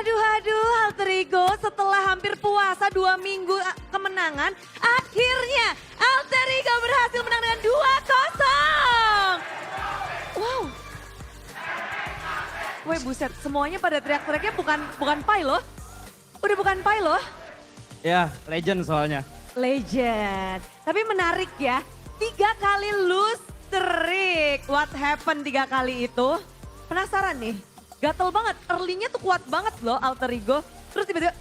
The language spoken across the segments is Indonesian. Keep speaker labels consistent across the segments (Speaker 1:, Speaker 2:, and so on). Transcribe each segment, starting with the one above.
Speaker 1: Aduh, Alter Ego setelah hampir puasa 2 minggu kemenangan, akhirnya Alter Ego berhasil menang dengan 2-0. Wow. Woi buset, semuanya pada teriak-teriaknya bukan Pai loh. Udah bukan Pai loh.
Speaker 2: Ya, legend soalnya.
Speaker 1: Legend. Tapi menarik ya, 3 kali lose streak. What happened 3 kali itu? Penasaran nih. Gatel banget, early-nya tuh kuat banget loh Alter Ego. Terus tiba-tiba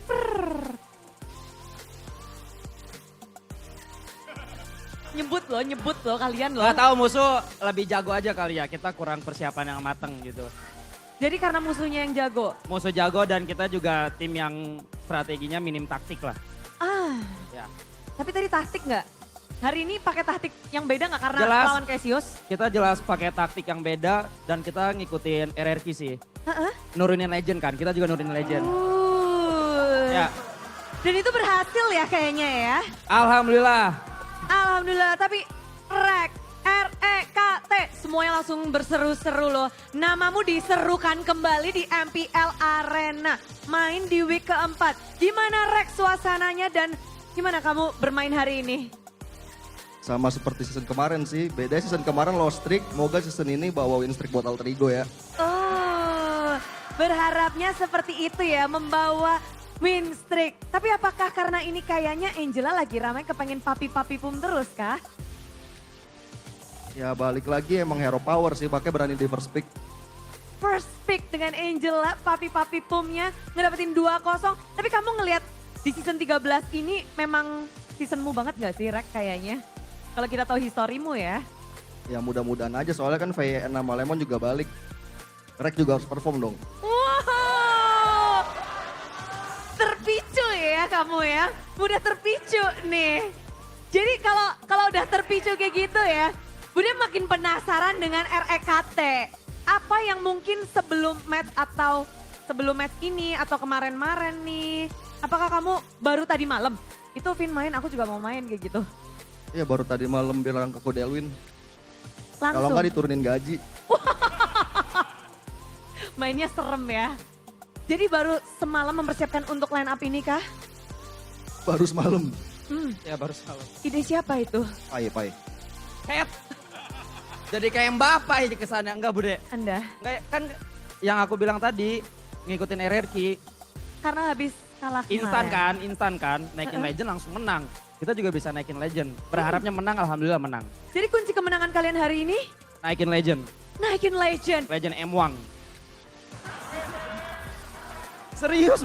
Speaker 1: nyebut loh kalian loh.
Speaker 2: Gak tahu musuh lebih jago aja kali ya, kita kurang persiapan yang mateng gitu.
Speaker 1: Jadi karena musuhnya yang jago?
Speaker 2: Musuh jago dan kita juga tim yang strateginya minim taktik lah. Ya.
Speaker 1: Tapi tadi taktik nggak? Hari ini pakai taktik yang beda nggak karena
Speaker 2: Jelas.
Speaker 1: lawan Cassius?
Speaker 2: Kita jelas pakai taktik yang beda dan kita ngikutin RRQ sih. Nurunin legend kan, kita juga nurunin legend. Ya.
Speaker 1: Dan itu berhasil ya kayaknya ya?
Speaker 2: Alhamdulillah.
Speaker 1: Alhamdulillah, tapi REKT semuanya langsung berseru-seru loh. Namamu diserukan kembali di MPL Arena. Main di week keempat. Gimana Rek suasananya dan gimana kamu bermain hari ini?
Speaker 3: Sama seperti season kemarin sih, beda season kemarin lost streak, moga season ini bawa win streak buat Alter Ego ya.
Speaker 1: Oh, berharapnya seperti itu ya, membawa win streak. Tapi apakah karena ini kayaknya Angela lagi ramai kepengen papi-papi pum terus kah?
Speaker 3: Ya balik lagi emang hero power sih, pakai berani di first pick.
Speaker 1: First pick dengan Angela, papi-papi pumnya ngedapetin 2-0. Tapi kamu ngelihat di season 13 ini memang seasonmu banget gak sih Rek kayaknya? Kalau kita tahu historimu ya.
Speaker 3: Ya mudah-mudahan aja soalnya kan VN sama Lemon juga balik. Rek juga harus perform dong.
Speaker 1: Wow, terpicu ya kamu ya, udah terpicu nih. Jadi kalau udah terpicu kayak gitu ya, Bude makin penasaran dengan REKT. Apa yang mungkin sebelum match atau sebelum match ini atau kemarin-kemarin nih, apakah kamu baru tadi malam? Itu Vin main, aku juga mau main kayak gitu.
Speaker 3: Iya baru tadi malam bilang ke Kodelwin. Kalau
Speaker 1: Langsung.
Speaker 3: nggak diturunin gaji.
Speaker 1: Mainnya serem ya. Jadi baru semalam mempersiapkan untuk line up ini kah?
Speaker 3: Baru semalam.
Speaker 2: Ya baru salah.
Speaker 1: Ide siapa itu?
Speaker 3: Pai.
Speaker 2: Kayak jadi kayak Mbappe aja kesannya, enggak Bude?
Speaker 1: Anda?
Speaker 2: Enggak kan yang aku bilang tadi ngikutin RRQ.
Speaker 1: Karena habis kalah kemarin.
Speaker 2: Instan kan, naikin legend langsung menang. Kita juga bisa naikin legend. Berharapnya menang, alhamdulillah menang.
Speaker 1: Jadi kunci kemenangan kalian hari ini?
Speaker 2: Naikin legend.
Speaker 1: Naikin legend.
Speaker 2: Legend M1. Serius